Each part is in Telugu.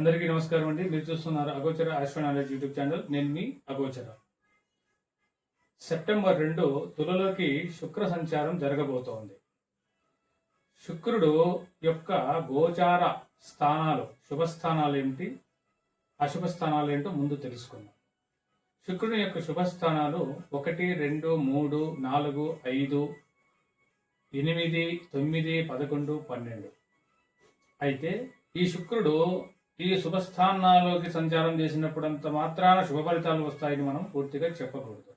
అందరికీ నమస్కారం అండి. మీరు చూస్తున్నారు అగోచర ఆస్ట్రోనాలజీ యూట్యూబ్ ఛానల్. నేను మీ అగోచర. సెప్టెంబర్ 2 తులలోకి శుక్ర సంచారం జరగబోతోంది. శుక్రుడు యొక్క గోచార స్థానాలు, శుభస్థానాలు ఏమిటి, అశుభ స్థానాలు ఏంటో ముందు తెలుసుకుందాం. శుక్రుని యొక్క శుభస్థానాలు 1, 2, 3, 4, 5, 8, 9, 11, 12. అయితే ఈ శుక్రుడు ఈ శుభస్థానాల్లోకి సంచారం చేసినప్పుడంత మాత్రాన శుభ ఫలితాలు వస్తాయని మనం పూర్తిగా చెప్పకూడదు.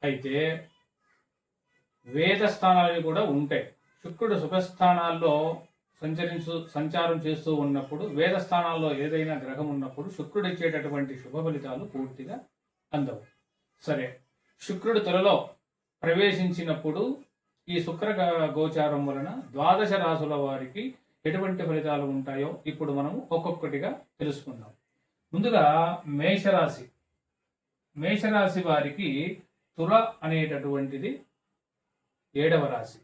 అయితే వేద స్థానాలు కూడా ఉంటాయి. శుక్రుడు శుభస్థానాల్లో సంచారం చేస్తూ ఉన్నప్పుడు, వేద స్థానాల్లో ఏదైనా గ్రహం ఉన్నప్పుడు శుక్రుడు ఇచ్చేటటువంటి శుభ ఫలితాలు పూర్తిగా అందవు. సరే, శుక్రుడు తులలో ప్రవేశించినప్పుడు ఈ శుక్ర గోచారం వలన ద్వాదశ రాశుల వారికి ఎటువంటి ఫలితాలు ఉంటాయో ఇప్పుడు మనము ఒక్కొక్కటిగా తెలుసుకుందాం. ముందుగా మేషరాశి వారికి తుల అనేటటువంటిది 7వ రాశి.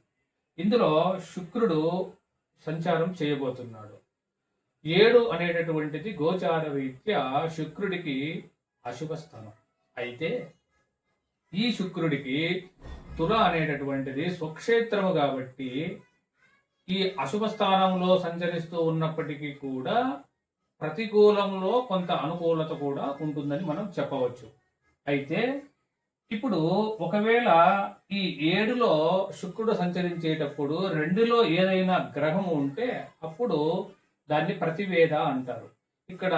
ఇందులో శుక్రుడు సంచారం చేయబోతున్నాడు. 7 అనేటటువంటిది గోచార రీత్యా శుక్రుడికి అశుభ స్థానం. అయితే ఈ శుక్రుడికి తుల అనేటటువంటిది స్వక్షేత్రము కాబట్టి ఈ అశుభ స్థానంలో సంచరిస్తూ ఉన్నప్పటికీ కూడా ప్రతికూలంలో కొంత అనుకూలత కూడా ఉంటుందని మనం చెప్పవచ్చు. అయితే ఇప్పుడు ఒకవేళ ఈ 7లో శుక్రుడు సంచరించేటప్పుడు 2లో ఏదైనా గ్రహం ఉంటే అప్పుడు దాన్ని ప్రతివేద అంటారు. ఇక్కడ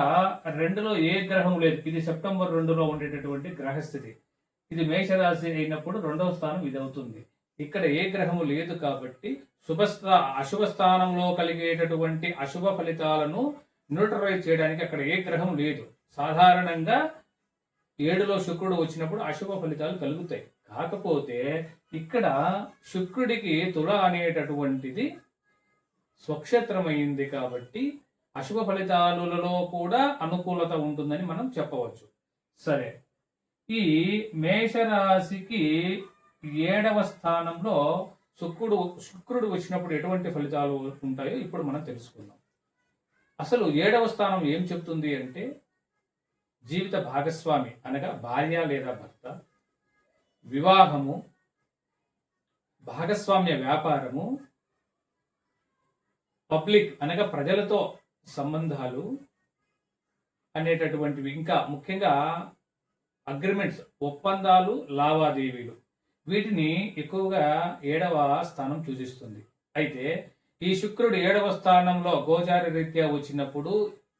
2లో ఏ గ్రహం లేదు. ఇది సెప్టెంబర్ 2లో ఉండేటటువంటి గ్రహస్థితి. ఇది మేషరాశి అయినప్పుడు 2వ స్థానం ఇది అవుతుంది. ఇక్కడ ఏ గ్రహము లేదు కాబట్టి అశుభ స్థానంలో కలిగేటటువంటి అశుభ ఫలితాలను న్యూట్రలైజ్ చేయడానికి అక్కడ ఏ గ్రహం లేదు. సాధారణంగా 7లో శుక్రుడు వచ్చినప్పుడు అశుభ ఫలితాలు కలుగుతాయి. కాకపోతే ఇక్కడ శుక్రుడికి తుల అనేటటువంటిది స్వక్షేత్రమైంది కాబట్టి అశుభ ఫలితాలలో కూడా అనుకూలత ఉంటుందని మనం చెప్పవచ్చు. సరే, ఈ మేషరాశికి 7వ స్థానంలో శుక్రుడు వచ్చినప్పుడు ఎటువంటి ఫలితాలు ఉంటాయో ఇప్పుడు మనం తెలుసుకుందాం. అసలు 7వ స్థానం ఏం చెప్తుంది అంటే జీవిత భాగస్వామి అనగా భార్య లేదా భర్త, వివాహము, భాగస్వామ్య వ్యాపారము, పబ్లిక్ అనగా ప్రజలతో సంబంధాలు అనేటటువంటివి, ఇంకా ముఖ్యంగా అగ్రిమెంట్స్, ఒప్పందాలు, లావాదేవీలు, వీటిని ఎక్కువగా 7వ స్థానం సూచిస్తుంది. అయితే ఈ శుక్రుడు 7వ స్థానంలో గోచార రీత్యా వచ్చినప్పుడు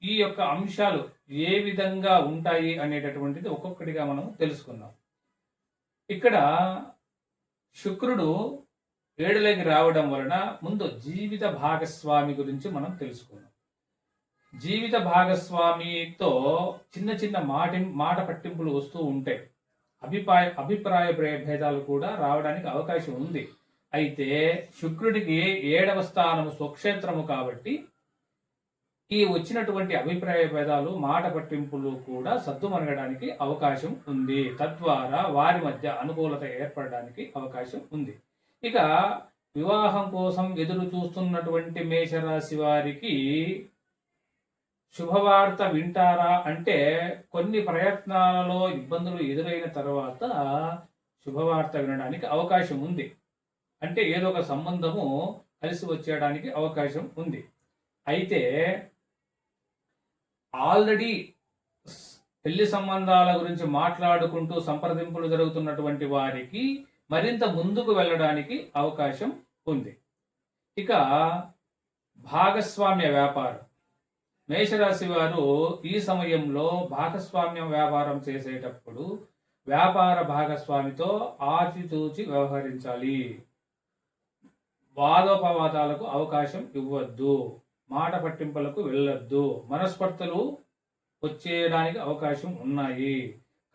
ఈ యొక్క అంశాలు ఏ విధంగా ఉంటాయి అనేటటువంటిది ఒక్కొక్కటిగా మనం తెలుసుకుందాం. ఇక్కడ శుక్రుడు 7లోకి రావడం వలన ముందు జీవిత భాగస్వామి గురించి మనం తెలుసుకుందాం. జీవిత భాగస్వామితో చిన్న చిన్న మాట పట్టింపులు వస్తూ ఉంటాయి. అభిప్రాయ భేదాలు కూడా రావడానికి అవకాశం ఉంది. అయితే శుక్రుడికి 7వ స్థానము స్వక్షేత్రము కాబట్టి ఈ వచ్చినటువంటి అభిప్రాయ భేదాలు, మాట పట్టింపులు కూడా సద్దుమణగడానికి అవకాశం ఉంది. తద్వారా వారి మధ్య అనుకూలత ఏర్పడడానికి అవకాశం ఉంది. ఇక వివాహం కోసం ఎదురు చూస్తున్నటువంటి మేషరాశి వారికి శుభవార్త వింటారా అంటే కొన్ని ప్రయత్నాలలో ఇబ్బందులు ఎదురైన తర్వాత శుభవార్త వినడానికి అవకాశం ఉంది. అంటే ఏదో ఒక సంబంధము కలిసి వచ్చేయడానికి అవకాశం ఉంది. అయితే ఆల్రెడీ పెళ్లి సంబంధాల గురించి మాట్లాడుకుంటూ సంప్రదింపులు జరుగుతున్నటువంటి వారికి మరింత ముందుకు వెళ్ళడానికి అవకాశం ఉంది. ఇక భాగస్వామ్య వ్యాపారం, మేషరాశి వారు ఈ సమయంలో భాగస్వామ్య వ్యాపారం చేసేటప్పుడు వ్యాపార భాగస్వామితో ఆచితూచి వ్యవహరించాలి. వాదోపవాదాలకు అవకాశం ఇవ్వద్దు, మాట పట్టింపులకు వెళ్ళొద్దు, మనస్పర్ధలు వచ్చేయడానికి అవకాశం ఉన్నాయి.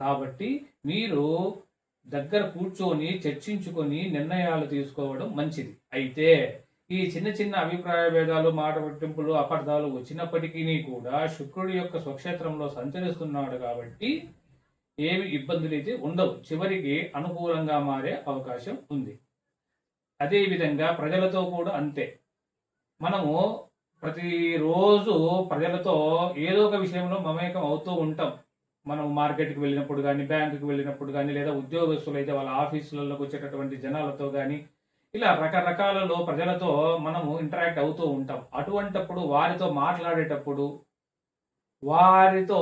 కాబట్టి మీరు దగ్గర కూర్చొని చర్చించుకొని నిర్ణయాలు తీసుకోవడం మంచిది. అయితే ఈ చిన్న చిన్న అభిప్రాయ భేదాలు, మాట పట్టింపులు, అపార్థాలు వచ్చినప్పటికీ కూడా శుక్రుడి యొక్క స్వక్షేత్రంలో సంచరిస్తున్నాడు కాబట్టి ఏమి ఇబ్బందులు అయితే ఉండవు. చివరికి అనుకూలంగా మారే అవకాశం ఉంది. అదేవిధంగా ప్రజలతో కూడా అంతే. మనము ప్రతిరోజు ప్రజలతో ఏదో ఒక విషయంలో మమేకం అవుతూ ఉంటాం. మనం మార్కెట్కి వెళ్ళినప్పుడు కానీ, బ్యాంకుకి వెళ్ళినప్పుడు కానీ, లేదా ఉద్యోగస్తులు అయితే వాళ్ళ ఆఫీసులలోకి వచ్చేటటువంటి జనాలతో కానీ, ఇలా రకరకాలలో ప్రజలతో మనము ఇంటరాక్ట్ అవుతూ ఉంటాం. అటువంటప్పుడు వారితో మాట్లాడేటప్పుడు, వారితో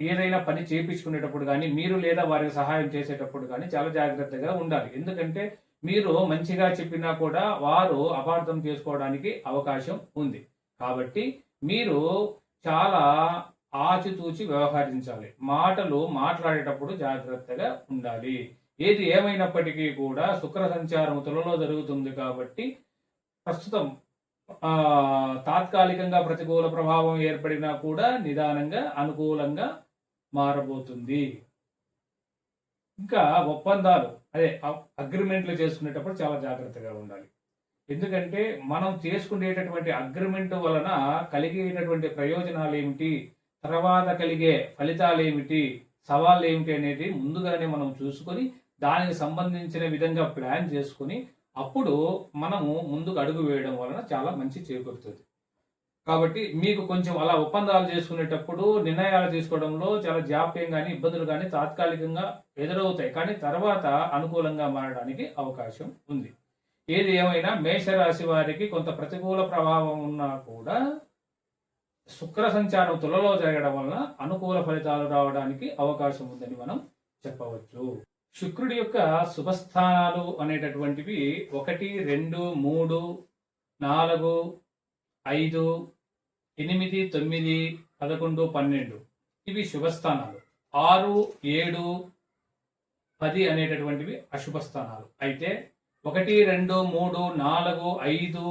ఏదైనా పని చేపించుకునేటప్పుడు కానీ, మీరు లేదా వారికి సహాయం చేసేటప్పుడు కానీ చాలా జాగ్రత్తగా ఉండాలి. ఎందుకంటే మీరు మంచిగా చెప్పినా కూడా వారు అపార్థం చేసుకోవడానికి అవకాశం ఉంది. కాబట్టి మీరు చాలా ఆచితూచి వ్యవహరించాలి. మాటలు మాట్లాడేటప్పుడు జాగ్రత్తగా ఉండాలి. ఏది ఏమైనప్పటికీ కూడా శుక్ర సంచారం తులలో జరుగుతుంది కాబట్టి ప్రస్తుతం తాత్కాలికంగా ప్రతికూల ప్రభావం ఏర్పడినా కూడా నిదానంగా అనుకూలంగా మారబోతుంది. ఇంకా ఒప్పందాలు అగ్రిమెంట్లు చేసుకునేటప్పుడు చాలా జాగ్రత్తగా ఉండాలి. ఎందుకంటే మనం చేసుకునేటటువంటి అగ్రిమెంట్ వలన కలిగేటటువంటి ప్రయోజనాలు ఏమిటి, తర్వాత కలిగే ఫలితాలు ఏమిటి, సవాళ్ళు ఏమిటి అనేది ముందుగానే మనం చూసుకొని దానికి సంబంధించిన విధంగా ప్లాన్ చేసుకుని అప్పుడు మనము ముందుకు అడుగు వేయడం వలన చాలా మంచి చేకూరుతుంది. కాబట్టి మీకు కొంచెం అలా ఒప్పందాలు చేసుకునేటప్పుడు నిర్ణయాలు తీసుకోవడంలో చాలా జాప్యం కానీ ఇబ్బందులు కానీ తాత్కాలికంగా ఎదురవుతాయి. కానీ తర్వాత అనుకూలంగా మారడానికి అవకాశం ఉంది. ఏది ఏమైనా మేషరాశి వారికి కొంత ప్రతికూల ప్రభావం ఉన్నా కూడా శుక్ర సంచారం తులలో జరగడం వలన అనుకూల ఫలితాలు రావడానికి అవకాశం ఉందని మనం చెప్పవచ్చు. శుక్రుడి యొక్క శుభస్థానాలు అనేటటువంటివి 1, 2, 3, 4, 5, 8, 9, 11, 12 ఇవి శుభస్థానాలు. 6, 7, 10 అనేటటువంటివి అశుభ స్థానాలు. అయితే 1, 2, 3, 4, 5,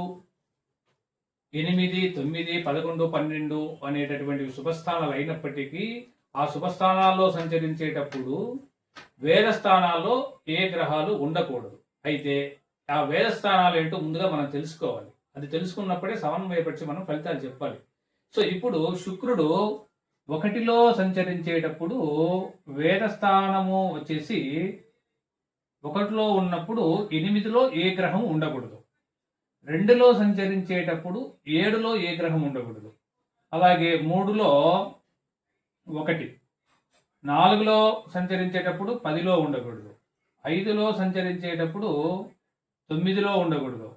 8, 9, 11, 12 అనేటటువంటి శుభస్థానాలు అయినప్పటికీ ఆ శుభస్థానాల్లో సంచరించేటప్పుడు వేద స్థానాల్లో ఏ గ్రహాలు ఉండకూడదు. అయితే ఆ వేద స్థానాలు ఏంటో ముందుగా మనం తెలుసుకోవాలి. అది తెలుసుకున్నప్పుడే సమన్వయపరిచి మనం ఫలితాలు చెప్పాలి. సో ఇప్పుడు శుక్రుడు 1లో సంచరించేటప్పుడు వేద స్థానము వచ్చేసి 1లో ఉన్నప్పుడు 8లో ఏ గ్రహం ఉండకూడదు. 2లో సంచరించేటప్పుడు 7లో ఏ గ్రహం ఉండకూడదు. అలాగే 3లో 1, 4లో సంచరించేటప్పుడు 10లో ఉండకూడదు. 5లో సంచరించేటప్పుడు 9లో ఉండకూడదు.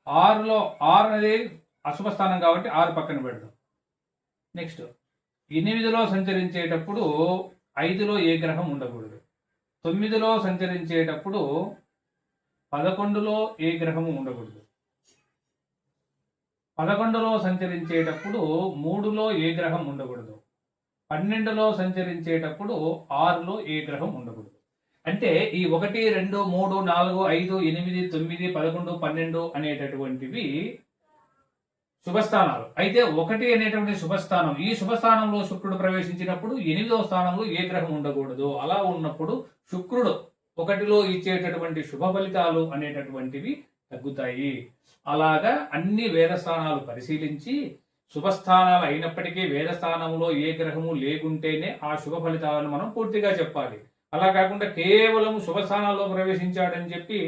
6 అనేది అశుభ స్థానం కాబట్టి 6 పక్కన పెడదాం. నెక్స్ట్ 8లో సంచరించేటప్పుడు 5లో ఏ గ్రహం ఉండకూడదు. 9లో సంచరించేటప్పుడు 11లో ఏ గ్రహము ఉండకూడదు. 11లో సంచరించేటప్పుడు 3లో ఏ గ్రహం ఉండకూడదు. 12లో సంచరించేటప్పుడు 6లో ఏ గ్రహం ఉండకూడదు. అంటే ఈ 1, 2, 3, 4, 5, 8, 9, 11, 12 అనేటటువంటివి శుభస్థానాలు. అయితే 1 అనేటువంటి శుభస్థానం. ఈ శుభస్థానంలో శుక్రుడు ప్రవేశించినప్పుడు 8వ స్థానంలో ఏ గ్రహం ఉండకూడదు. అలా ఉన్నప్పుడు శుక్రుడు 1లో ఇచ్చేటటువంటి శుభ ఫలితాలు అనేటటువంటివి తగ్గుతాయి. అలాగా అన్ని వేదస్థానాలు పరిశీలించి శుభస్థానాలు అయినప్పటికీ వేదస్థానంలో ఏ గ్రహము లేకుంటేనే ఆ శుభ ఫలితాలను మనం పూర్తిగా చెప్పాలి. అలా కాకుండా కేవలం శుభస్థానాల్లో ప్రవేశించాడని చెప్పి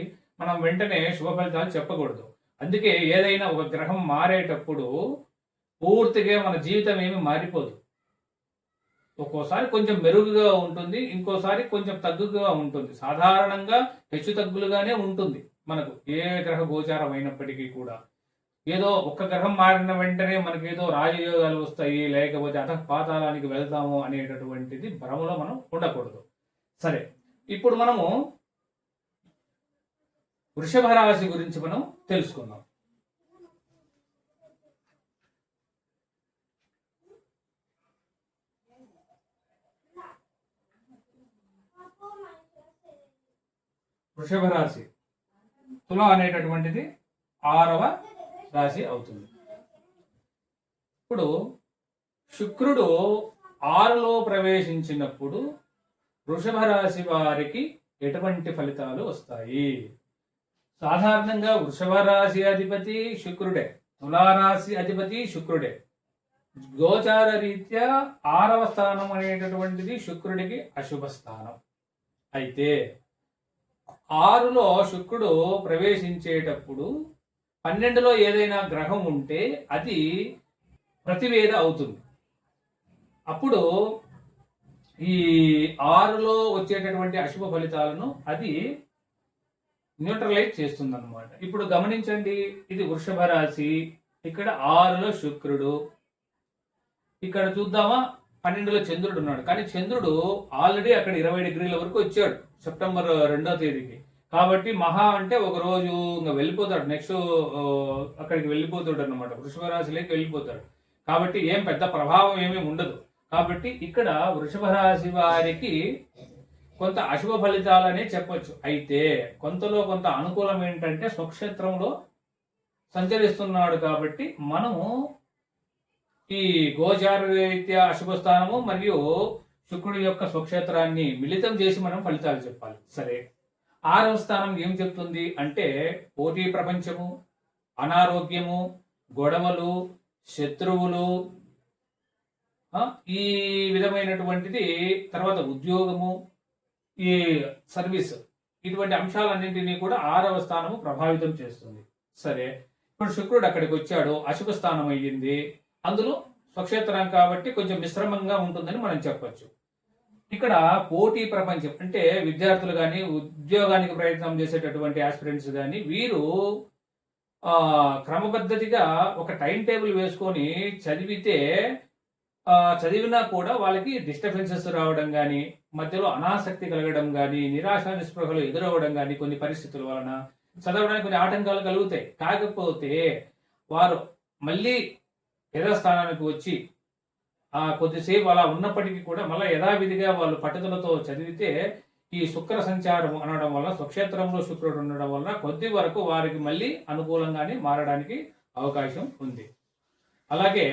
మనం వెంటనే శుభ ఫలితాలు చెప్పకూడదు. అందుకే ఏదైనా ఒక గ్రహం మారేటప్పుడు పూర్తిగా మన జీవితం ఏమి మారిపోదు. ఒక్కోసారి కొంచెం మెరుగుగా ఉంటుంది, ఇంకోసారి కొంచెం తగ్గుగా ఉంటుంది. సాధారణంగా హెచ్చు తగ్గులుగానే ఉంటుంది మనకు ఏ గ్రహ గోచారం అయినప్పటికీ కూడా. ఏదో ఒక్క గ్రహం మారిన వెంటనే మనకేదో రాజయోగాలు వస్తాయి, లేకపోతే పాతాళానికి వెళ్తాము అనేటటువంటిది భ్రమలో మనం ఉండకూడదు. సరే, ఇప్పుడు మనము వృషభ రాశి గురించి మనం తెలుసుకుందాం. వృషభ రాశి తుల అనేటటువంటిది 6వ రాశి అవుతుంది. ఇప్పుడు శుక్రుడు 6లో ప్రవేశించినప్పుడు వృషభ రాశి వారికి ఎటువంటి ఫలితాలు వస్తాయి? సాధారణంగా వృషభ రాశి అధిపతి శుక్రుడే, తులారాశి అధిపతి శుక్రుడే. గోచార రీత్యా 6వ స్థానం అనేటటువంటిది శుక్రుడికి అశుభ స్థానం. అయితే 6లో శుక్రుడు ప్రవేశించేటప్పుడు 12లో ఏదైనా గ్రహం ఉంటే అది ప్రతివేద అవుతుంది. అప్పుడు ఈ 6లో వచ్చేటటువంటి అశుభ ఫలితాలను అది న్యూట్రలైజ్ చేస్తుంది అనమాట. ఇప్పుడు గమనించండి, ఇది వృషభ రాశి, ఇక్కడ 6లో శుక్రుడు, ఇక్కడ చూద్దామా 12లో చంద్రుడు ఉన్నాడు. కానీ చంద్రుడు ఆల్రెడీ అక్కడ 20 డిగ్రీల వరకు వచ్చాడు సెప్టెంబర్ 2వ తేదీకి. కాబట్టి మహా అంటే ఒక రోజు ఇంకా వెళ్ళిపోతాడు, నెక్స్ట్ అక్కడికి వెళ్ళిపోతాడు అనమాట, వృషభ రాశిలోకి వెళ్ళిపోతాడు. కాబట్టి ఏం పెద్ద ప్రభావం ఏమీ ఉండదు. కాబట్టి ఇక్కడ వృషభ రాశి వారికి కొంత అశుభ ఫలితాలనే చెప్పొచ్చు. అయితే కొంతలో కొంత అనుకూలం ఏంటంటే స్వక్షేత్రంలో సంచరిస్తున్నాడు కాబట్టి మనము ఈ గోచార రీత్యా అశుభ స్థానము మరియు శుక్రుడి యొక్క స్వక్షేత్రాన్ని మిళితం చేసి మనం ఫలితాలు చెప్పాలి. సరే, 6వ స్థానం ఏం చెప్తుంది అంటే పోటీ ప్రపంచము, అనారోగ్యము, గొడవలు, శత్రువులు, ఈ విధమైనటువంటిది, తర్వాత ఉద్యోగము, ఈ సర్వీస్, ఇటువంటి అంశాలన్నింటినీ కూడా 6వ స్థానము ప్రభావితం చేస్తుంది. సరే, ఇప్పుడు శుక్రుడు అక్కడికి వచ్చాడు, అశుభ స్థానం అయ్యింది, అందులో స్వక్షేత్రం కాబట్టి కొంచెం మిశ్రమంగా ఉంటుందని మనం చెప్పొచ్చు. ఇక్కడ పోటీ ప్రపంచం అంటే విద్యార్థులు కానీ, ఉద్యోగానికి ప్రయత్నం చేసేటటువంటి ఆస్పిరెంట్స్ కానీ, వీరు క్రమపద్ధతిగా ఒక టైం టేబుల్ వేసుకొని చదివితే చదివినా కూడా వాళ్ళకి డిస్టర్బెన్సెస్ రావడం కానీ, మధ్యలో అనాసక్తి కలగడం కానీ, నిరాశ నిస్పృహలు ఎదురవ్వడం కానీ, కొన్ని పరిస్థితుల వలన చదవడానికి కొన్ని ఆటంకాలు కలుగుతాయి. కాకపోతే వారు మళ్ళీ యథాస్థానానికి వచ్చి కొద్దిసేపు అలా ఉన్నప్పటికీ కూడా మళ్ళీ యథావిధిగా వాళ్ళు పట్టుదలతో చదివితే ఈ శుక్ర సంచారం అనడం వల్ల, స్వక్షేత్రంలో శుక్రుడు ఉండడం వల్ల కొద్ది వరకు వారికి మళ్ళీ అనుకూలంగానే మారడానికి అవకాశం ఉంది. అలాగే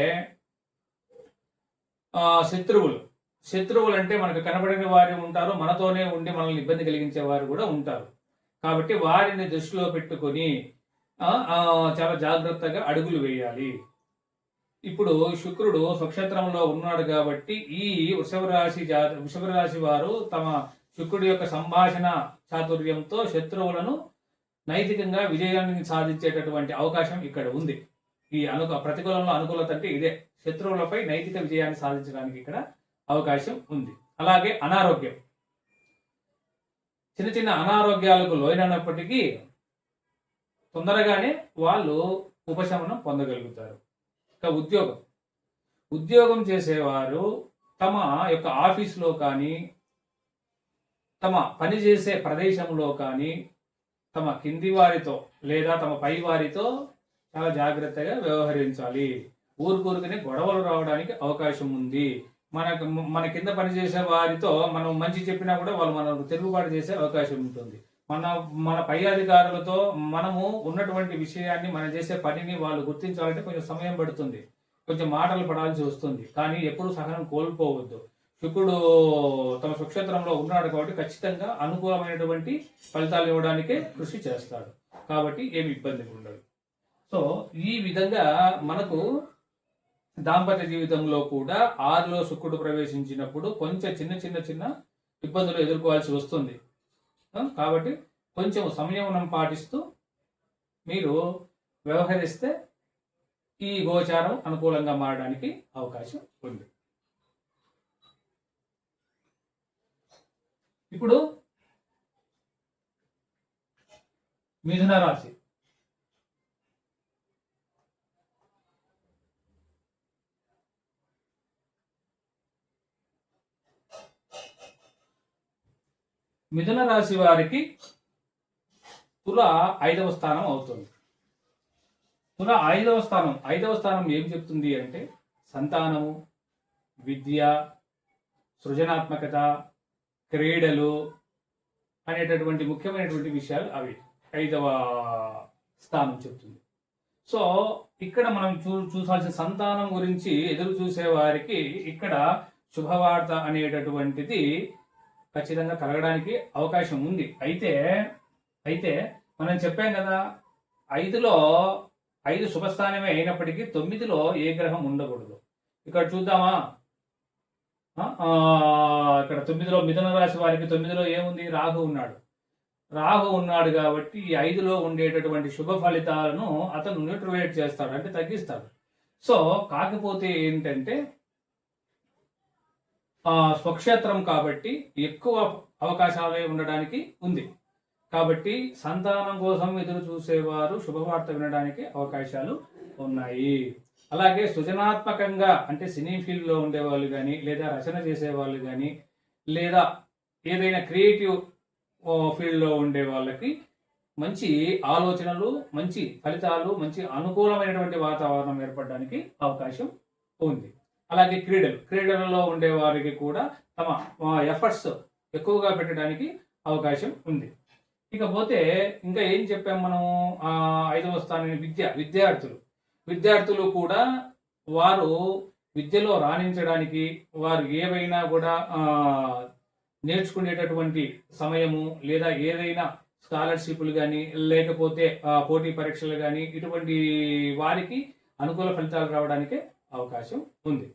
శత్రువులు అంటే మనకు కనబడిన వారు ఉంటారు, మనతోనే ఉండి మనల్ని ఇబ్బంది కలిగించే వారు కూడా ఉంటారు. కాబట్టి వారిని దృష్టిలో పెట్టుకొని చాలా జాగ్రత్తగా అడుగులు వేయాలి. ఇప్పుడు శుక్రుడు స్వక్షేత్రంలో ఉన్నాడు కాబట్టి ఈ వృషభ రాశి వారు తమ శుక్రుడి యొక్క సంభాషణ చాతుర్యంతో శత్రువులను నైతికంగా విజయాన్ని సాధించేటటువంటి అవకాశం ఇక్కడ ఉంది. ఈ ప్రతికూలంలో అనుకూలత అంటే ఇదే, శత్రువులపై నైతిక విజయాన్ని సాధించడానికి ఇక్కడ అవకాశం ఉంది. అలాగే అనారోగ్యం, చిన్న చిన్న అనారోగ్యాలకు లోనైనప్పటికీ తొందరగానే వాళ్ళు ఉపశమనం పొందగలుగుతారు. ఇక ఉద్యోగం చేసేవారు తమ యొక్క ఆఫీసులో కానీ, తమ పనిచేసే ప్రదేశంలో కానీ, తమ కింది వారితో లేదా తమ పై వారితో చాలా జాగ్రత్తగా వ్యవహరించాలి. ఊరుకూరుకునే గొడవలు రావడానికి అవకాశం ఉంది. మన కింద పనిచేసే వారితో మనం మంచి చెప్పినా కూడా వాళ్ళు మనకు తిరుగుబాటు చేసే అవకాశం ఉంటుంది. మన పై అధికారులతో మనము ఉన్నటువంటి విషయాన్ని, మనం చేసే పనిని వాళ్ళు గుర్తించాలంటే కొంచెం సమయం పడుతుంది, కొంచెం మాటలు పడాల్సి వస్తుంది. కానీ ఎప్పుడు సహనం కోల్పోవద్దు. శుక్రుడు తమ స్వక్షేత్రంలో ఉన్నాడు కాబట్టి ఖచ్చితంగా అనుకూలమైనటువంటి ఫలితాలు ఇవ్వడానికే కృషి చేస్తాడు. కాబట్టి ఏమి ఇబ్బంది ఉండదు. సో ఈ విధంగా మనకు దాంపత్య జీవితంలో కూడా 6లో శుక్రుడు ప్రవేశించినప్పుడు కొంచెం చిన్న ఇబ్బందులు ఎదుర్కోవాల్సి వస్తుంది. కాబట్టి కొంచెం సంయమనం పాటిస్తూ మీరు వ్యవహరిస్తే ఈ గోచారం అనుకూలంగా మారడానికి అవకాశం ఉంది. ఇప్పుడు మిథున రాశి. మిథున రాశి వారికి తుల 5వ స్థానం అవుతుంది. తుల 5వ స్థానం ఏం చెప్తుంది అంటే సంతానము, విద్య, సృజనాత్మకత, క్రీడలు అనేటటువంటి ముఖ్యమైనటువంటి విషయాలు అవి 5వ స్థానం చెప్తుంది. సో ఇక్కడ మనం చూసాల్సిన సంతానం గురించి ఎదురు చూసే వారికి ఇక్కడ శుభవార్త అనేటటువంటిది ఖచ్చితంగా కలగడానికి అవకాశం ఉంది. అయితే మనం చెప్పాం కదా, 5 శుభస్థానమే అయినప్పటికీ 9లో ఏ గ్రహం ఉండకూడదు. ఇక్కడ చూద్దామా, ఇక్కడ 9లో మిథున రాశి వారికి 9లో ఏముంది, రాహు ఉన్నాడు. రాహు ఉన్నాడు కాబట్టి ఈ 5లో ఉండేటటువంటి శుభ ఫలితాలను అతను న్యూట్రలైజ్ చేస్తాడు, అంటే తగ్గిస్తాడు. సో కాకపోతే ఏంటంటే స్వక్షేత్రం కాబట్టి ఎక్కువ అవకాశాలే ఉండడానికి ఉంది. కాబట్టి సంతానం కోసం ఎదురు చూసేవారు శుభవార్త వినడానికి అవకాశాలు ఉన్నాయి. అలాగే సృజనాత్మకంగా అంటే సినీ ఫీల్డ్లో ఉండేవాళ్ళు కానీ, లేదా రచన చేసేవాళ్ళు కానీ, లేదా ఏదైనా క్రియేటివ్ ఫీల్డ్లో ఉండే వాళ్ళకి మంచి ఆలోచనలు, మంచి ఫలితాలు, మంచి అనుకూలమైనటువంటి వాతావరణం ఏర్పడడానికి అవకాశం ఉంది. అలాగే క్రీడలలో ఉండే వారికి కూడా తమ ఎఫర్ట్స్ ఎక్కువగా పెట్టడానికి అవకాశం ఉంది. ఇకపోతే ఇంకా ఏం చెప్పాం మనం, 5వ స్థానం విద్యార్థులు కూడా వారు విద్యలో రాణించడానికి వారు ఏవైనా కూడా నేర్చుకునేటటువంటి సమయము, లేదా ఏదైనా స్కాలర్షిప్లు కానీ, లేకపోతే పోటీ పరీక్షలు కానీ, ఇటువంటి వారికి అనుకూల ఫలితాలు రావడానికి అవకాశం ఉంది.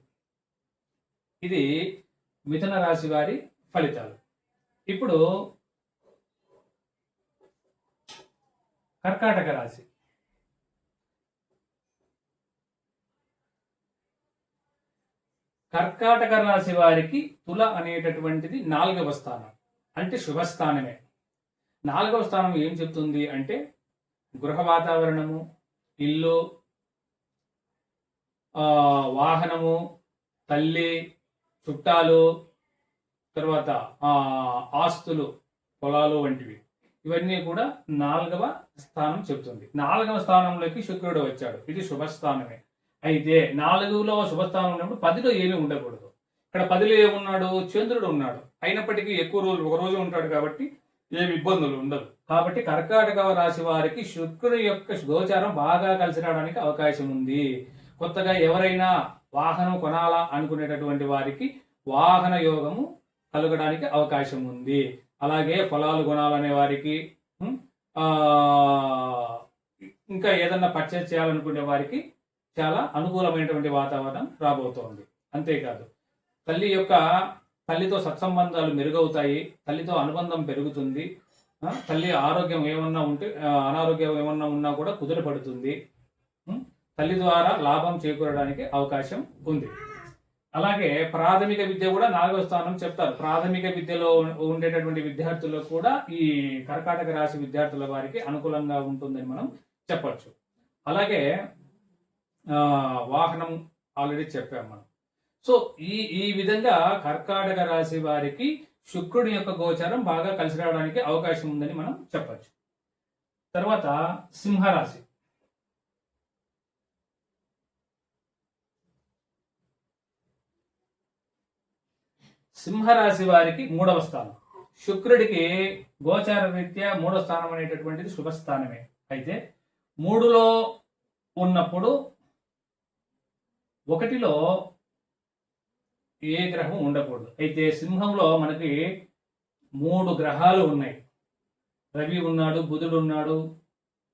ఇది మిథున రాశి వారి ఫలితాలు. ఇప్పుడు కర్కాటక రాశి. కర్కాటక రాశి వారికి తుల అనేటటువంటిది 4వ స్థానం, అంటే శుభస్థానమే. 4వ స్థానం ఏం చెప్తుంది అంటే గృహ వాతావరణము, ఇల్లు, వాహనము, తల్లి, చుట్టాలు, తర్వాత ఆస్తులు, పొలాలు వంటివి. ఇవన్నీ కూడా 4వ స్థానం చెప్తుంది. 4వ స్థానంలోకి శుక్రుడు వచ్చాడు, ఇది శుభస్థానమే. అయితే 4లో శుభస్థానం ఉన్నప్పుడు 10లో ఏమీ ఉండకూడదు. ఇక్కడ 10లో ఏమున్నాడు, చంద్రుడు ఉన్నాడు. అయినప్పటికీ ఎక్కువ రోజులు, ఒక రోజు ఉంటాడు కాబట్టి ఏమి ఇబ్బందులు ఉండదు. కాబట్టి కర్కాటక రాశి వారికి శుక్రుడి యొక్క గోచారం బాగా కలిసి రావడానికి అవకాశం ఉంది. కొత్తగా ఎవరైనా వాహనం కొనాలా అనుకునేటటువంటి వారికి వాహన యోగము కలగడానికి అవకాశం ఉంది. అలాగే పొలాలు కొనాలనే వారికి, ఇంకా ఏదన్నా పర్చేజ్ చేయాలనుకునే వారికి చాలా అనుకూలమైనటువంటి వాతావరణం రాబోతోంది. అంతేకాదు తల్లితో సత్సంబంధాలు మెరుగవుతాయి, తల్లితో అనుబంధం పెరుగుతుంది, తల్లి ఆరోగ్యం ఏమన్నా ఉంటే, అనారోగ్యం ఏమన్నా ఉన్నా కూడా కుదురపడుతుంది, తల్లి ద్వారా లాభం చేకూరడానికి అవకాశం ఉంది. అలాగే ప్రాథమిక విద్య కూడా 4వ స్థానం చెప్తారు. ప్రాథమిక విద్యలో ఉండేటటువంటి విద్యార్థులకు కూడా ఈ కర్కాటక రాశి విద్యార్థుల వారికి అనుకూలంగా ఉంటుందని మనం చెప్పచ్చు. అలాగే వాహనం ఆల్రెడీ చెప్పాం మనం. సో ఈ విధంగా కర్కాటక రాశి వారికి శుక్రుడి యొక్క గోచారం బాగా కలిసి రావడానికి అవకాశం ఉందని మనం చెప్పచ్చు. తర్వాత సింహరాశి. సింహరాశి వారికి 3వ స్థానం. శుక్రుడికి గోచార రీత్యా 3వ స్థానం అనేటటువంటిది శుభస్థానమే. అయితే 3లో ఉన్నప్పుడు 1లో ఏ గ్రహం ఉండకూడదు. అయితే సింహంలో మనకి 3 గ్రహాలు ఉన్నాయి. రవి ఉన్నాడు, బుధుడు ఉన్నాడు,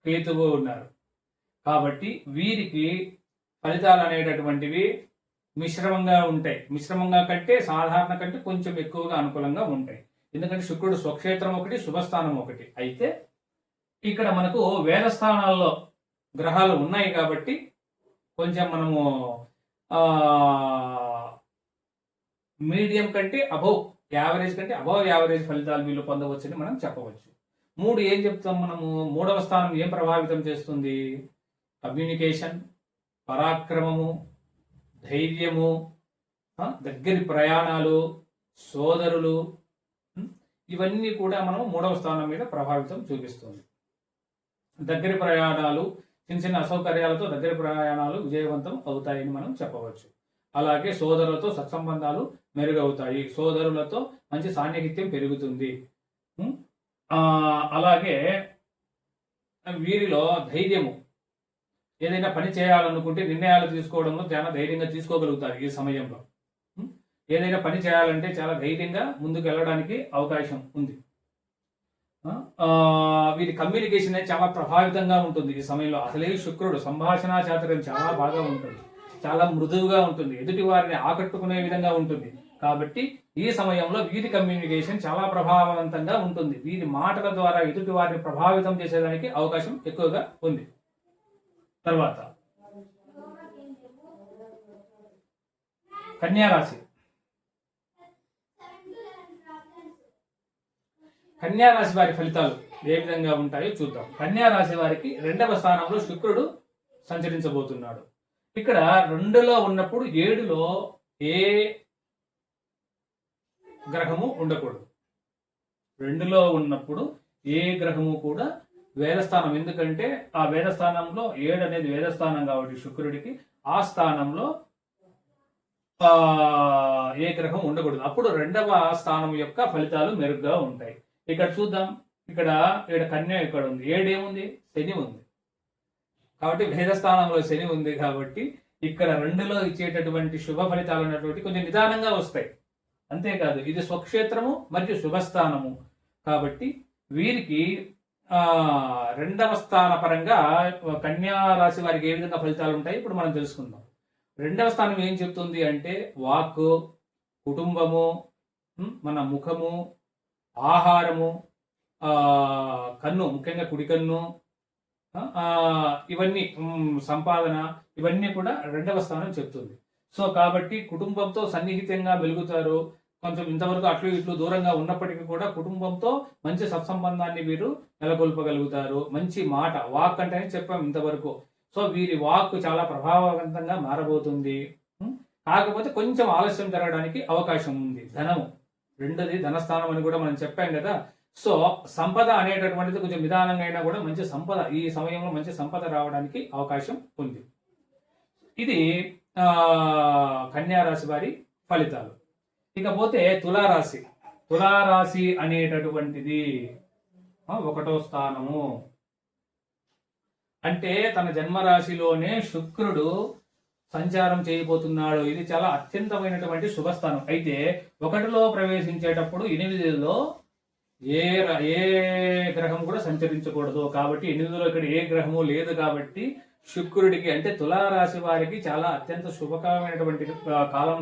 కేతువు ఉన్నారు. కాబట్టి వీరికి ఫలితాలు అనేటటువంటివి మిశ్రమంగా ఉంటాయి. మిశ్రమంగా కంటే సాధారణ కంటే కొంచెం ఎక్కువగా అనుకూలంగా ఉంటాయి. ఎందుకంటే శుక్రుడు స్వక్షేత్రం ఒకటి, శుభస్థానం ఒకటి. అయితే ఇక్కడ మనకు వేద స్థానాల్లో గ్రహాలు ఉన్నాయి కాబట్టి కొంచెం మనము మీడియం కంటే అబౌవ్ యావరేజ్ కంటే అబౌవ్ యావరేజ్ ఫలితాలు వీళ్ళు పొందవచ్చని మనం చెప్పవచ్చు. 3 ఏం చెప్తాం మనము, 3వ స్థానం ఏం ప్రభావితం చేస్తుంది? కమ్యూనికేషన్, పరాక్రమము, ధైర్యము, దగ్గరి ప్రయాణాలు, సోదరులు, ఇవన్నీ కూడా మనం 3వ స్థానం మీద ప్రభావితం చూపిస్తుంది. దగ్గరి ప్రయాణాలు, చిన్న చిన్న అసౌకర్యాలతో దగ్గరి ప్రయాణాలు విజయవంతం అవుతాయని మనం చెప్పవచ్చు. అలాగే సోదరులతో సత్సంబంధాలు మెరుగవుతాయి, సోదరులతో మంచి సాన్నిహిత్యం పెరుగుతుంది. అలాగే వీరిలో ధైర్యము, ఏదైనా పని చేయాలనుకుంటే నిర్ణయాలు తీసుకోవడంలో చాలా ధైర్యంగా తీసుకోగలుగుతారు. ఈ సమయంలో ఏదైనా పని చేయాలంటే చాలా ధైర్యంగా ముందుకు వెళ్ళడానికి అవకాశం ఉంది. వీరి కమ్యూనికేషన్ అనేది చాలా ప్రభావితంగా ఉంటుంది ఈ సమయంలో. అసలే శుక్రుడు సంభాషణ చాతుర్యం చాలా బాగా ఉంటుంది, చాలా మృదువుగా ఉంటుంది, ఎదుటి వారిని ఆకట్టుకునే విధంగా ఉంటుంది. కాబట్టి ఈ సమయంలో వీరి కమ్యూనికేషన్ చాలా ప్రభావవంతంగా ఉంటుంది. వీరి మాటల ద్వారా ఎదుటి వారిని ప్రభావితం చేసేదానికి అవకాశం ఎక్కువగా ఉంది. తర్వాత కన్యారాశి. కన్యారాశి వారి ఫలితాలు ఏ విధంగా ఉంటాయో చూద్దాం. కన్యారాశి వారికి 2వ స్థానంలో శుక్రుడు సంచరించబోతున్నాడు. ఇక్కడ 2లో ఉన్నప్పుడు 7లో ఏ గ్రహము ఉండకూడదు. 2లో ఉన్నప్పుడు ఏ గ్రహము కూడా వేదస్థానం, ఎందుకంటే ఆ వేదస్థానంలో 7 అనేది వేదస్థానం కాబట్టి శుక్రుడికి ఆ స్థానంలో ఏ గ్రహం ఉండకూడదు. అప్పుడు 2వ స్థానం యొక్క ఫలితాలు మెరుగ్గా ఉంటాయి. ఇక్కడ చూద్దాం. ఇక్కడ కన్య ఇక్కడ ఉంది, 7 ఏముంది, శని ఉంది. కాబట్టి వేదస్థానంలో శని ఉంది కాబట్టి ఇక్కడ 2లో ఇచ్చేటటువంటి శుభ ఫలితాలు ఉన్నటువంటి కొంచెం నిదానంగా వస్తాయి. అంతేకాదు ఇది స్వక్షేత్రము మరియు శుభస్థానము కాబట్టి వీరికి 2వ స్థాన పరంగా కన్యా రాశి వారికి ఏ విధంగా ఫలితాలు ఉంటాయి ఇప్పుడు మనం తెలుసుకుందాం. 2వ స్థానం ఏం చెప్తుంది అంటే వాక్కు, కుటుంబము, మన ముఖము, ఆహారము, కన్ను, ముఖ్యంగా కుడి కన్ను, ఇవన్నీ సంపాదన, ఇవన్నీ కూడా 2వ స్థానం చెప్తుంది. సో కాబట్టి కుటుంబంతో సన్నిహితంగా వెలుగుతారు. కొంచెం ఇంతవరకు అట్లు ఇట్లు దూరంగా ఉన్నప్పటికీ కూడా కుటుంబంతో మంచి సత్సంబంధాన్ని వీరు నెలకొల్పగలుగుతారు. మంచి మాట, వాక్ అంటేనే చెప్పాం ఇంతవరకు. సో వీరి వాక్ చాలా ప్రభావవంతంగా మారబోతుంది. కాకపోతే కొంచెం ఆలస్యం జరగడానికి అవకాశం ఉంది. ధనము, 2ది ధనస్థానం అని కూడా మనం చెప్పాం కదా. సో సంపద అనేటటువంటిది కొంచెం నిదానంగా అయినా కూడా మంచి సంపద, ఈ సమయంలో మంచి సంపద రావడానికి అవకాశం ఉంది. ఇది కన్యారాశి వారి ఫలితాలు. ఇకపోతే తులారాశి. తులారాశి అనేటటువంటిది 1వ స్థానము. అంటే తన జన్మరాశిలోనే శుక్రుడు సంచారం చేయబోతున్నాడు. ఇది చాలా అత్యంతమైనటువంటి శుభస్థానం. అయితే 1లో ప్రవేశించేటప్పుడు 8లో ఏ గ్రహం కూడా సంచరించకూడదు. కాబట్టి 8లో ఇక్కడ ఏ గ్రహము లేదు కాబట్టి శుక్రుడికి, అంటే తులారాశి వారికి చాలా అత్యంత శుభకరమైనటువంటి కాలం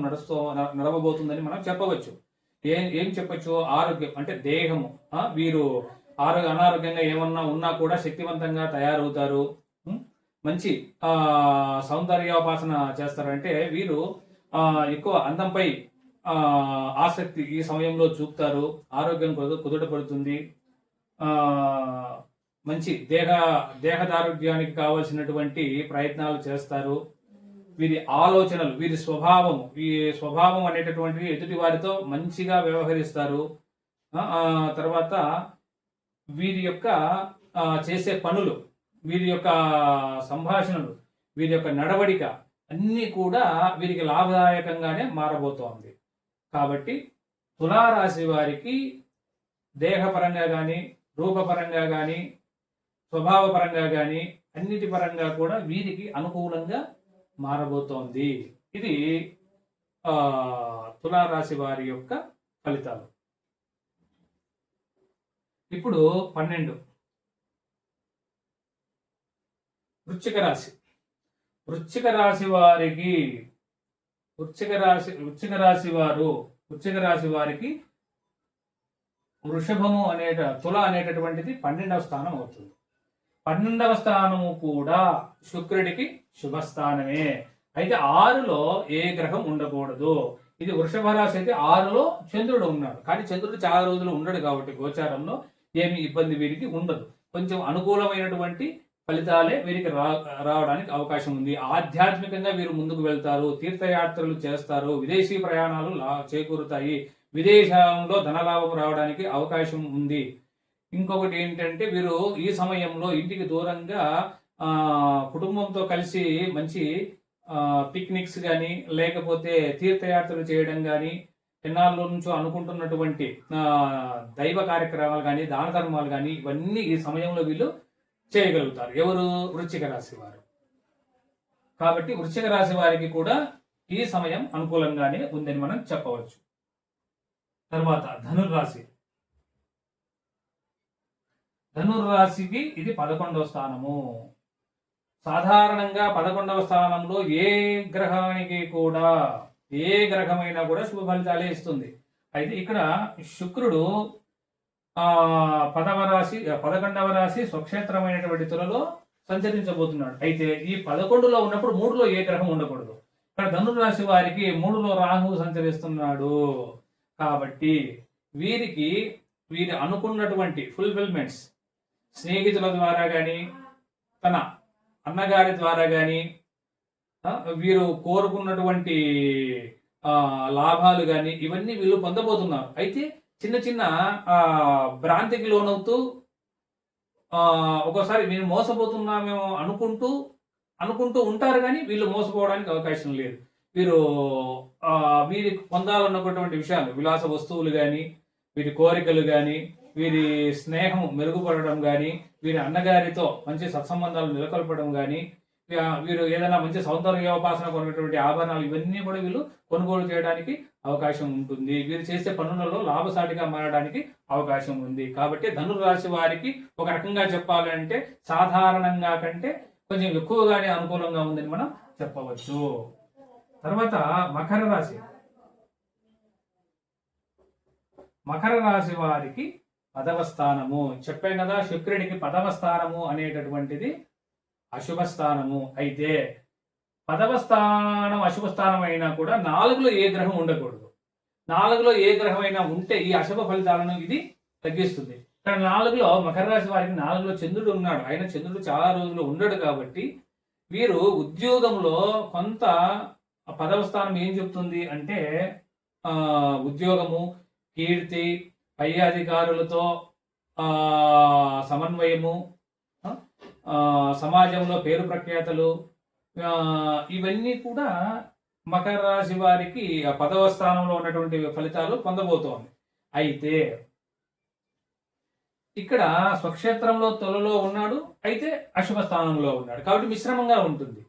నడవబోతుందని మనం చెప్పవచ్చు. ఏం చెప్పచ్చు? ఆరోగ్యం, అంటే దేహము, వీరు అనారోగ్యంగా ఏమన్నా ఉన్నా కూడా శక్తివంతంగా తయారవుతారు. మంచి సౌందర్యోపాసన చేస్తారు. అంటే వీరు ఎక్కువ అందంపై ఆసక్తి ఈ సమయంలో చూపుతారు. ఆరోగ్యం కుదుటపడుతుంది. మంచి దేహదారోగ్యానికి కావలసినటువంటి ప్రయత్నాలు చేస్తారు. వీరి ఆలోచనలు, వీరి స్వభావము, ఈ స్వభావం అనేటటువంటిది ఎదుటి వారితో మంచిగా వ్యవహరిస్తారు. తర్వాత వీరి యొక్క చేసే పనులు, వీరి యొక్క సంభాషణలు, వీరి యొక్క నడవడిక అన్నీ కూడా వీరికి లాభదాయకంగానే మారబోతోంది. కాబట్టి తులారాశి వారికి దేహపరంగా కానీ, రూపపరంగా కానీ, స్వభావపరంగా కానీ అన్నిటి పరంగా కూడా వీరికి అనుకూలంగా మారబోతోంది. ఇది తులారాశి వారి యొక్క ఫలితాలు. ఇప్పుడు 12 వృశ్చిక రాశి. వృశ్చిక రాశి వారికి వృషభము తుల అనేటటువంటిది 12వ స్థానం అవుతుంది. 12వ స్థానము కూడా శుక్రుడికి శుభస్థానమే. అయితే 6లో ఏ గ్రహం ఉండకూడదు. ఇది వృషభ రాశి అయితే 6లో చంద్రుడు ఉన్నాడు. కానీ చంద్రుడు చాలా రోజులు ఉండడు కాబట్టి గోచారంలో ఏమి ఇబ్బంది వీరికి ఉండదు. కొంచెం అనుకూలమైనటువంటి ఫలితాలే వీరికి రావడానికి అవకాశం ఉంది. ఆధ్యాత్మికంగా వీరు ముందుకు వెళ్తారు, తీర్థయాత్రలు చేస్తారు, విదేశీ ప్రయాణాలు చేకూరుతాయి, విదేశంలో ధనలాభం రావడానికి అవకాశం ఉంది. ఇంకొకటి ఏంటంటే వీరు ఈ సమయంలో ఇంటికి దూరంగా కుటుంబంతో కలిసి మంచి పిక్నిక్స్ కానీ, లేకపోతే తీర్థయాత్రలు చేయడం కానీ, ఎన్నాళ్ళ నుంచో అనుకుంటున్నటువంటి దైవ కార్యక్రమాలు కానీ, దాన ధర్మాలు కానీ, ఇవన్నీ ఈ సమయంలో వీళ్ళు చేయగలుగుతారు. ఎవరు? వృశ్చిక రాశి వారు. కాబట్టి వృశ్చిక రాశి వారికి కూడా ఈ సమయం అనుకూలంగానే ఉందని మనం చెప్పవచ్చు. తర్వాత ధనుర్రాశి. ధనుర్రాశికి ఇది 11వ స్థానము. సాధారణంగా 11వ స్థానంలో ఏ గ్రహానికి కూడా ఏ గ్రహమైనా కూడా శుభ ఫలితాలే ఇస్తుంది. అయితే ఇక్కడ శుక్రుడు 11వ రాశి స్వక్షేత్రమైనటువంటి తులలో సంచరించబోతున్నాడు. అయితే ఈ 11లో ఉన్నప్పుడు 3లో ఏ గ్రహం ఉండకూడదు. ఇక్కడ ధనుర్రాశి వారికి 3లో రాహువు సంచరిస్తున్నాడు. కాబట్టి వీరి అనుకున్నటువంటి ఫుల్ఫిల్మెంట్స్ స్నేహితుల ద్వారా కానీ, తన అన్నగారి ద్వారా కానీ, వీరు కోరుకున్నటువంటి లాభాలు కానీ ఇవన్నీ వీళ్ళు పొందబోతున్నారు. అయితే చిన్న చిన్న భ్రాంతికి లోనవుతూ ఒక్కోసారి మేము మోసపోతున్నామేమో అనుకుంటూ ఉంటారు, కానీ వీళ్ళు మోసపోవడానికి అవకాశం లేదు. వీరికి పొందాలన్నటువంటి విషయాలు, విలాస వస్తువులు కానీ, వీరి కోరికలు కానీ, వీరి స్నేహం మెరుగుపడడం కానీ, వీరి అన్నగారితో మంచి సత్సంబంధాలు నెలకొల్పడం కానీ, వీరు ఏదైనా మంచి సౌందర్యోపాసన కొన్నటువంటి ఆభరణాలు ఇవన్నీ కూడా వీళ్ళు కొనుగోలు చేయడానికి అవకాశం ఉంటుంది. వీరు చేసే పనులలో లాభసాటిగా మారడానికి అవకాశం ఉంది. కాబట్టి ధనుర్రాశి వారికి ఒక రకంగా చెప్పాలంటే సాధారణంగా కంటే కొంచెం ఎక్కువగానే అనుకూలంగా ఉందని మనం చెప్పవచ్చు. తర్వాత మకర రాశి. మకర రాశి వారికి 10వ స్థానము. చెప్పాం కదా, శుక్రుడికి 10వ స్థానము అనేటటువంటిది అశుభ స్థానము. అయితే 10వ స్థానం అశుభ స్థానం అయినా కూడా 4లో ఏ గ్రహం ఉండకూడదు. 4లో ఏ గ్రహం అయినా ఉంటే ఈ అశుభ ఫలితాలను ఇది తగ్గిస్తుంది. ఇక్కడ 4లో మకర రాశి వారికి 4లో చంద్రుడు ఉన్నాడు. ఆయన చంద్రుడు చాలా రోజులు ఉండడు. కాబట్టి వీరు ఉద్యోగంలో కొంత 10వ స్థానం ఏం చెప్తుంది అంటే ఉద్యోగము, కీర్తి, పై అధికారులతో సమన్వయము, సమాజంలో పేరు ప్రఖ్యాతలు, ఇవన్నీ కూడా మకర రాశి వారికి 10వ స్థానంలో ఉన్నటువంటి ఫలితాలు పొందబోతోంది. అయితే ఇక్కడ స్వక్షేత్రంలో తొలలో ఉన్నాడు, అయితే అశుభ స్థానంలో ఉన్నాడు. కాబట్టి మిశ్రమంగా ఉంటుంది.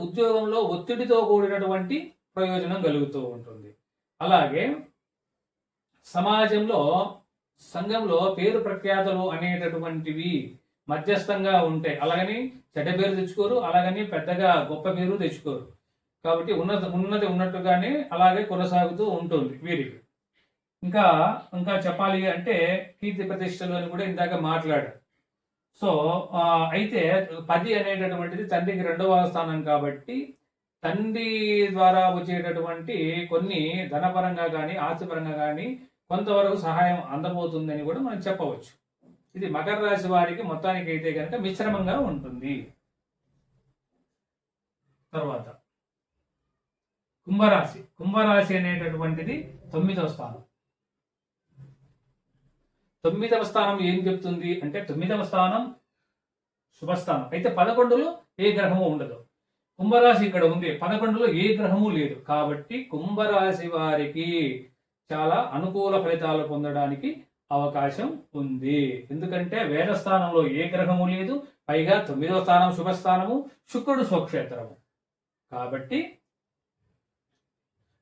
ఉద్యోగంలో ఒత్తిడితో కూడినటువంటి ప్రయోజనం కలుగుతూ ఉంటుంది. అలాగే సమాజంలో, సంఘంలో పేరు ప్రఖ్యాతలు అనేటటువంటివి మధ్యస్థంగా ఉంటాయి. అలాగని చెడ్డ పేరు తెచ్చుకోరు, అలాగని పెద్దగా గొప్ప పేరు తెచ్చుకోరు. కాబట్టి ఉన్నది ఉన్నట్టుగానే అలాగే కొనసాగుతూ ఉంటుంది వీరికి. ఇంకా చెప్పాలి అంటే కీర్తి ప్రతిష్టలు అని కూడా ఇందాక మాట్లాడారు. సో అయితే 10 అనేటటువంటిది తండ్రికి 2వ స్థానం. కాబట్టి తండ్రి ద్వారా వచ్చేటటువంటి కొన్ని ధనపరంగా కానీ, ఆస్తిపరంగా కానీ కొంతవరకు సహాయం అందబోతుందని కూడా మనం చెప్పవచ్చు. ఇది మకర రాశి వారికి మొత్తానికి అయితే కనుక మిశ్రమంగా ఉంటుంది. తర్వాత కుంభరాశి. కుంభరాశి అనేటటువంటిది 9వ స్థానం. 9వ స్థానం ఏం చెప్తుంది అంటే 9వ స్థానం శుభస్థానం. అయితే 11లో ఏ గ్రహము ఉండదు. కుంభరాశి ఇక్కడ ఉంది, 11లో ఏ గ్రహము లేదు. కాబట్టి కుంభరాశి వారికి చాలా అనుకూల ఫలితాలు పొందడానికి అవకాశం ఉంది. ఎందుకంటే వేదస్థానంలో ఏ గ్రహము లేదు, పైగా 9వ స్థానం శుభస్థానము, శుక్రుడు స్వక్షేత్రము. కాబట్టి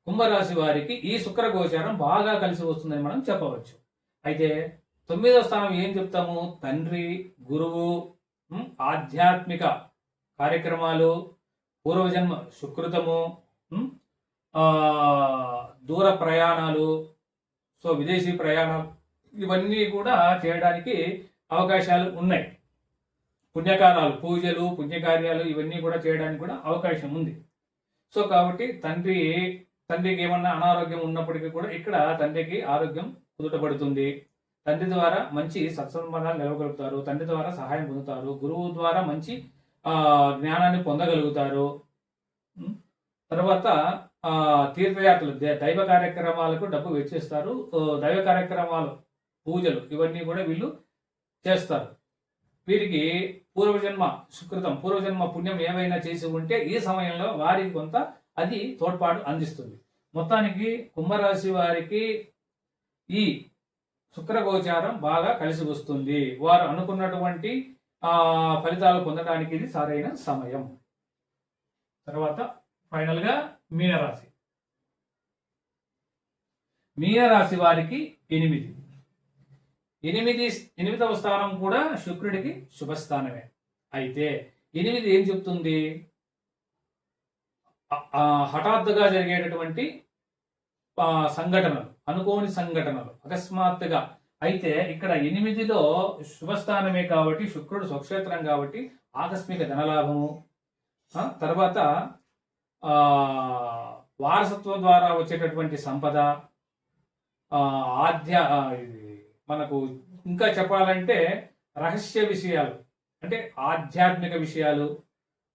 కుంభరాశి వారికి ఈ శుక్ర గోచారం బాగా కలిసి వస్తుందని మనం చెప్పవచ్చు. అయితే 9వ స్థానం ఏం చెప్తాము? తండ్రి, గురువు, ఆధ్యాత్మిక కార్యక్రమాలు, పూర్వజన్మ సుకృతము, దూర ప్రయాణాలు, సో విదేశీ ప్రయాణాలు, ఇవన్నీ కూడా చేయడానికి అవకాశాలు ఉన్నాయి. పుణ్యకారాలు, పూజలు, పుణ్యకార్యాలు ఇవన్నీ కూడా చేయడానికి కూడా అవకాశం ఉంది. సో కాబట్టి తండ్రికి ఏమన్నా అనారోగ్యం ఉన్నప్పటికీ కూడా ఇక్కడ తండ్రికి ఆరోగ్యం కుదుటపడుతుంది. తండ్రి ద్వారా మంచి సత్సంబంధాలు నెలకొల్పుతారు, తండ్రి ద్వారా సహాయం పొందుతారు, గురువు ద్వారా మంచి జ్ఞానాన్ని పొందగలుగుతారు. తర్వాత తీర్థయాత్రలు, దైవ కార్యక్రమాలకు డబ్బు వెచ్చిస్తారు. దైవ కార్యక్రమాలు, పూజలు ఇవన్నీ కూడా వీళ్ళు చేస్తారు. వీరికి పూర్వజన్మ సుకృతం, పూర్వజన్మ పుణ్యం ఏమైనా చేసి ఉంటే ఈ సమయంలో వారికి కొంత అది తోడ్పాటు అందిస్తుంది. మొత్తానికి కుంభరాశి వారికి ఈ శుక్రగోచారం బాగా కలిసి వస్తుంది. వారు అనుకున్నటువంటి ఫలితాలు పొందడానికి ఇది సరైన సమయం. తర్వాత ఫైనల్ గా మీనరాశి. మీనరాశి వారికి 8వ స్థానం కూడా శుక్రుడికి శుభస్థానమే. అయితే 8 ఏం చెప్తుంది? హఠాత్తుగా జరిగేటటువంటి సంఘటనలు, అనుకోని సంఘటనలు అకస్మాత్తుగా. అయితే ఇక్కడ 8లో శుభస్థానమే కాబట్టి, శుక్రుడు స్వక్షేత్రం కాబట్టి ఆకస్మిక ధనలాభము, తర్వాత వారసత్వం ద్వారా వచ్చేటటువంటి సంపద, మనకు ఇంకా చెప్పాలంటే రహస్య విషయాలు, అంటే ఆధ్యాత్మిక విషయాలు,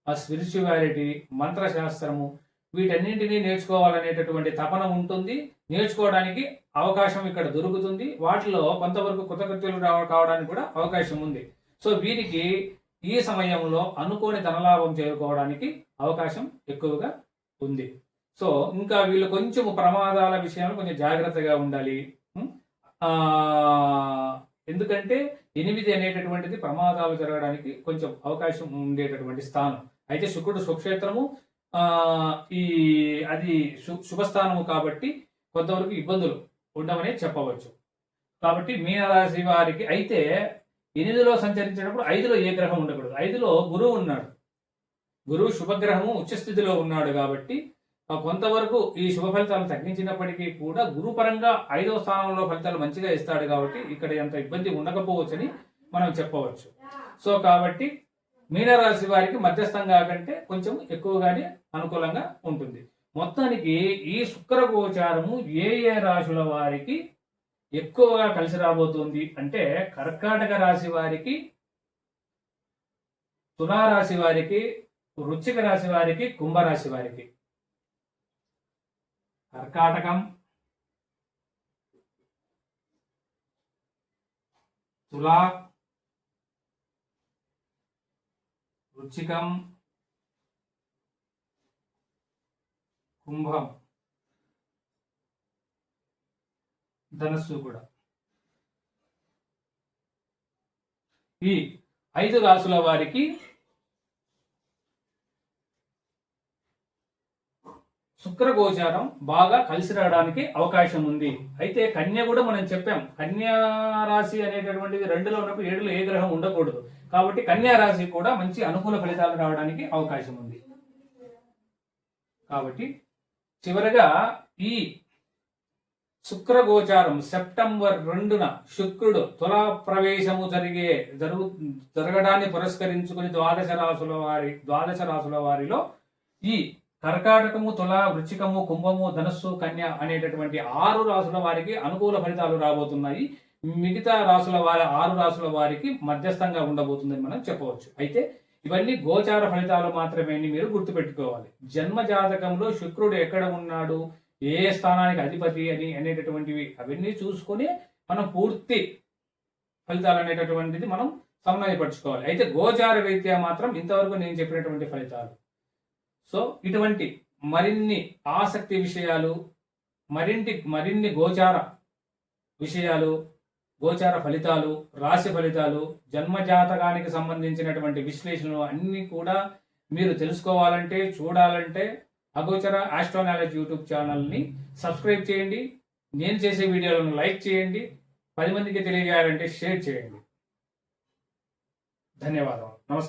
స్పిరిచువాలిటీ, మంత్రశాస్త్రము, వీటన్నింటినీ నేర్చుకోవాలనేటటువంటి తపన ఉంటుంది. నేర్చుకోవడానికి అవకాశం ఇక్కడ దొరుకుతుంది. వాటిలో కొంతవరకు కృతకృత్యులు కావడానికి కూడా అవకాశం ఉంది. సో వీరికి ఈ సమయంలో అనుకోని ధనలాభం చేరుకోవడానికి అవకాశం ఎక్కువగా ఉంది. సో ఇంకా వీళ్ళు కొంచెం ప్రమాదాల విషయంలో కొంచెం జాగ్రత్తగా ఉండాలి. ఎందుకంటే 8 అనేటటువంటిది ప్రమాదాలు జరగడానికి కొంచెం అవకాశం ఉండేటటువంటి స్థానం. అయితే శుక్రుడు స్వక్షేత్రము, అది శుభస్థానము కాబట్టి కొంతవరకు ఇబ్బందులు ఉండవనే చెప్పవచ్చు. కాబట్టి మీనరాశి వారికి అయితే 8లో సంచరించేటప్పుడు 5లో ఏ గ్రహం ఉండకూడదు. 5లో గురువు ఉన్నాడు. గురువు శుభగ్రహము ఉచ్చస్థితిలో ఉన్నాడు కాబట్టి కొంతవరకు ఈ శుభ ఫలితాలు తగ్గించినప్పటికీ కూడా గురుపరంగా 5వ స్థానంలో ఫలితాలు మంచిగా ఇస్తాడు కాబట్టి ఇక్కడ ఎంత ఇబ్బంది ఉండకపోవచ్చని మనం చెప్పవచ్చు. సో కాబట్టి మీనరాశి వారికి మధ్యస్థంగా కంటే కొంచెం ఎక్కువగానే అనుకూలంగా ఉంటుంది. మొత్తానికి ఈ శుక్ర గోచారము ఏ రాశుల వారికి ఎక్కువగా కలిసి రాబోతుంది అంటే కర్కాటక రాశి వారికి, తులారాశి వారికి, వృశ్చిక రాశి వారికి, కుంభరాశి వారికి. కర్కాటకం, తులా, వృశ్చికం, కుంభం, ధనస్సు కూడా. ఈ 5 రాశుల వారికి శుక్ర గోచారం బాగా కలిసి రావడానికి అవకాశం ఉంది. అయితే కన్య కూడా మనం చెప్పాం, కన్యా రాశి అనేటటువంటిది 2లో ఉన్నప్పుడు 7లో ఏ గ్రహం ఉండకూడదు. కాబట్టి కన్యా రాశి కూడా మంచి అనుకూల ఫలితాలు రావడానికి అవకాశం ఉంది. కాబట్టి చివరగా ఈ శుక్ర గోచారం సెప్టెంబర్ 2న శుక్రుడు తులా ప్రవేశము జరగడాన్ని పురస్కరించుకుని ద్వాదశ రాశుల వారిలో ఈ కర్కాటకము, తుల, వృశ్చికము, కుంభము, ధనస్సు, కన్య అనేటటువంటి 6 రాశుల వారికి అనుకూల ఫలితాలు రాబోతున్నాయి. మిగతా 6 రాశుల వారికి మధ్యస్థంగా ఉండబోతుందని మనం చెప్పవచ్చు. అయితే ఇవన్నీ గోచార ఫలితాలు మాత్రమే మీరు గుర్తుపెట్టుకోవాలి. జన్మ జాతకంలో శుక్రుడు ఎక్కడ ఉన్నాడు, ఏ స్థానానికి అధిపతి అనేటటువంటివి అవన్నీ చూసుకొని మనం పూర్తి ఫలితాలు అనేటటువంటిది మనం సమన్వయపరచుకోవాలి. అయితే గోచార రీత్యా మాత్రం ఇంతవరకు నేను చెప్పినటువంటి ఫలితాలు. సో ఇటువంటి మరిన్ని ఆసక్తి విషయాలు, మరిన్ని గోచార విషయాలు, గోచార ఫలితాలు, రాశి ఫలితాలు, జన్మజాతకానికి సంబంధించినటువంటి విశ్లేషణలు అన్నీ కూడా మీరు తెలుసుకోవాలంటే, చూడాలంటే అగోచర ఆస్ట్రోనాలజీ యూట్యూబ్ ఛానల్ని సబ్స్క్రైబ్ చేయండి. నేను చేసే వీడియోలను లైక్ చేయండి. 10 మందికి తెలియజేయాలంటే షేర్ చేయండి. ధన్యవాదాలు. నమస్కారం.